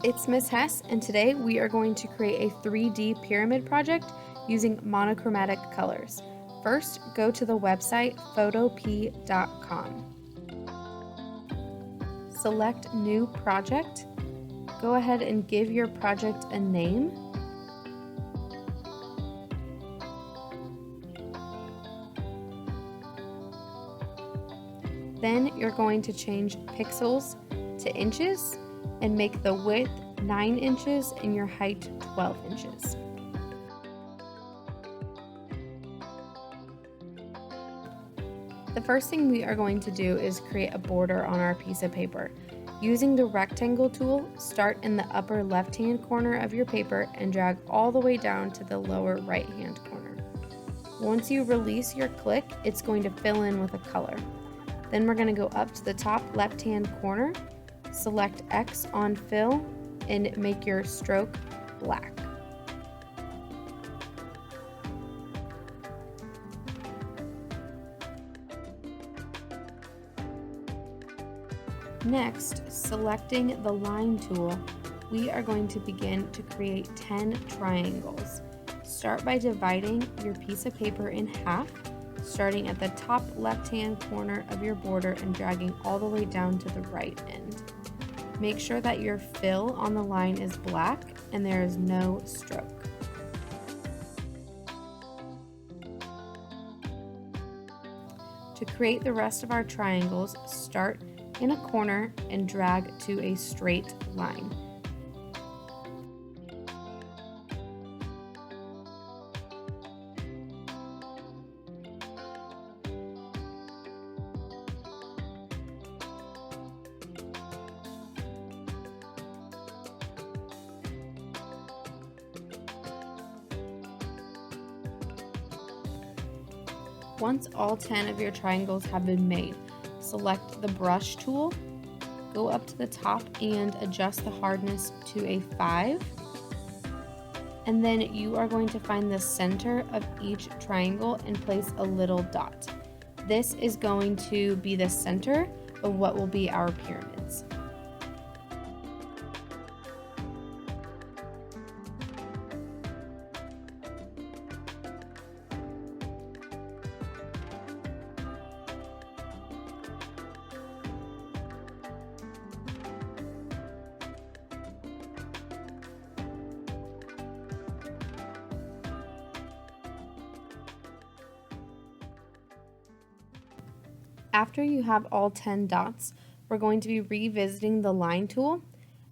It's Miss Hess, and today we are going to create a 3D pyramid project using monochromatic colors. First, go to the website photop.com. Select New Project. Go ahead and give your project a name. Then you're going to change pixels to inches and make the width 9 inches and your height 12 inches. The first thing we are going to do is create a border on our piece of paper. Using the rectangle tool, start in the upper left-hand corner of your paper and drag all the way down to the lower right-hand corner. Once you release your click, it's going to fill in with a color. Then we're going to go up to the top left-hand corner, select X on fill, and make your stroke black. Next, selecting the line tool, we are going to begin to create 10 triangles. Start by dividing your piece of paper in half, starting at the top left-hand corner of your border and dragging all the way down to the right end. Make sure that your fill on the line is black and there is no stroke. To create the rest of our triangles, start in a corner and drag to a straight line. Once all 10 of your triangles have been made, select the brush tool, go up to the top and adjust the hardness to a 5, and then you are going to find the center of each triangle and place a little dot. This is going to be the center of what will be our pyramids. After you have all 10 dots, we're going to be revisiting the line tool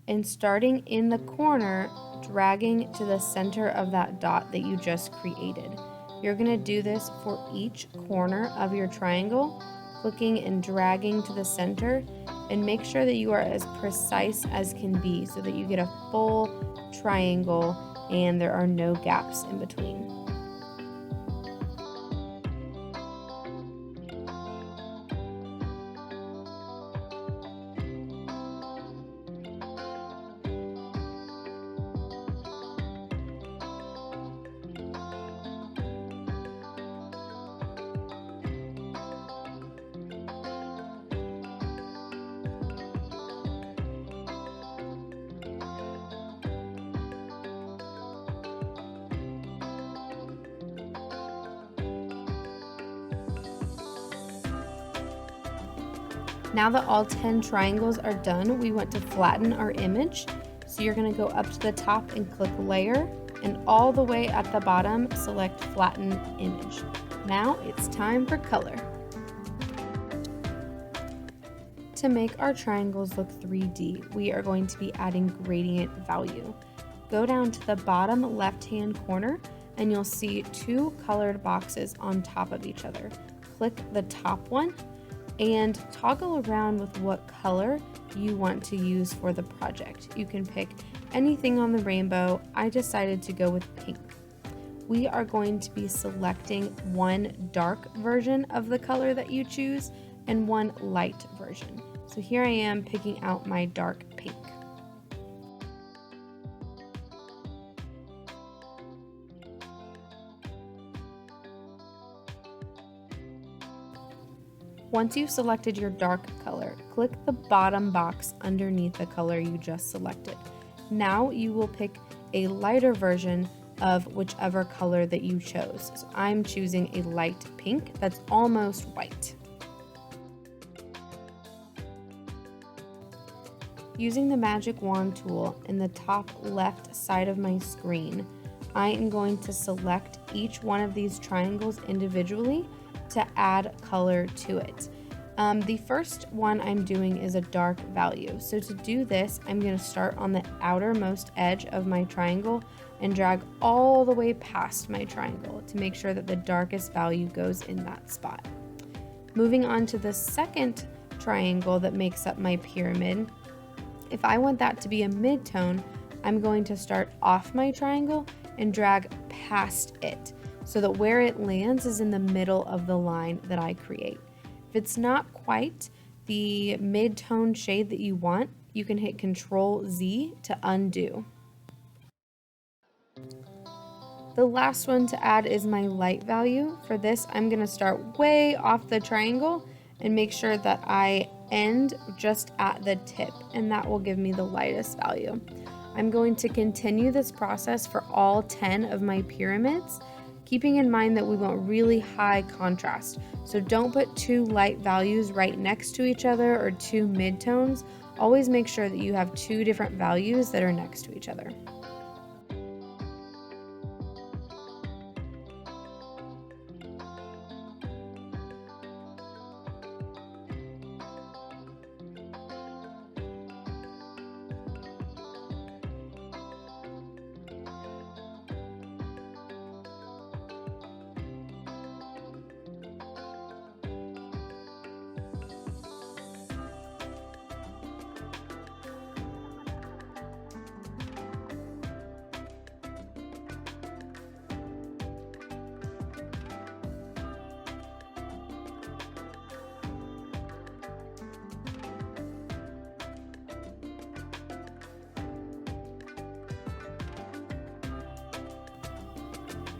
and starting in the corner, dragging to the center of that dot that you just created. You're going to do this for each corner of your triangle, clicking and dragging to the center, and make sure that you are as precise as can be so that you get a full triangle and there are no gaps in between. Now that all 10 triangles are done, we want to flatten our image. So you're going to go up to the top and click Layer, and all the way at the bottom, select Flatten Image. Now it's time for color. To make our triangles look 3D, we are going to be adding gradient value. Go down to the bottom left-hand corner, and you'll see 2 colored boxes on top of each other. Click the top one, and toggle around with what color you want to use for the project. You can pick anything on the rainbow. I decided to go with pink. We are going to be selecting one dark version of the color that you choose and one light version. So here I am picking out my dark pink. Once you've selected your dark color, click the bottom box underneath the color you just selected. Now you will pick a lighter version of whichever color that you chose. So I'm choosing a light pink that's almost white. Using the magic wand tool in the top left side of my screen, I am going to select each one of these triangles individually to add color to it. The first one I'm doing is a dark value. So to do this, I'm going to start on the outermost edge of my triangle and drag all the way past my triangle to make sure that the darkest value goes in that spot. Moving on to the second triangle that makes up my pyramid, if I want that to be a mid-tone, I'm going to start off my triangle and drag past it so that where it lands is in the middle of the line that I create. If it's not quite the mid-tone shade that you want, you can hit Control Z to undo. The last one to add is my light value. For this, I'm going to start way off the triangle and make sure that I end just at the tip, and that will give me the lightest value. I'm going to continue this process for all 10 of my pyramids, keeping in mind that we want really high contrast. So don't put two light values right next to each other or two midtones. Always make sure that you have two different values that are next to each other.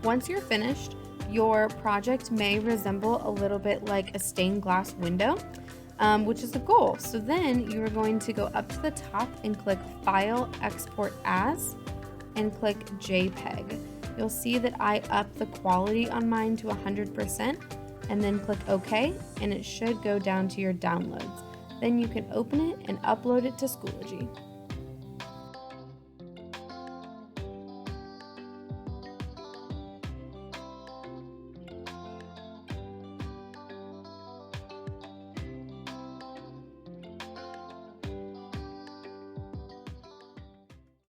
Once you're finished, your project may resemble a little bit like a stained glass window, which is the goal. So then you're going to go up to the top and click File, Export As, and click JPEG. You'll see that I upped the quality on mine to 100%, and then click OK, and it should go down to your downloads. Then you can open it and upload it to Schoology.